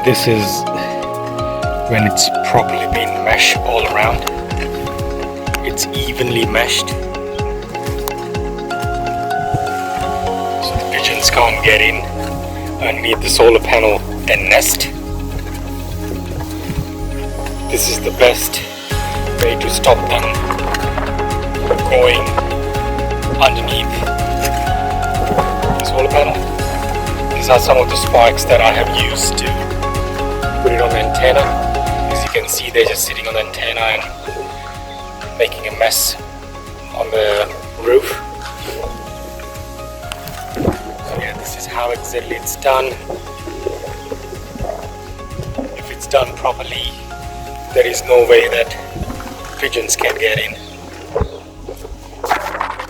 This is when it's properly been meshed all around. It's evenly meshed, so the pigeons can't get in underneath the solar panel and nest. This is the best way to stop them going underneath the solar panel. These are some of the spikes that I have used to put it on the antenna. As you can see, they're just sitting on the antenna and making a mess on the roof. So yeah, this is how exactly it's done. If it's done properly, there is no way that pigeons can get in.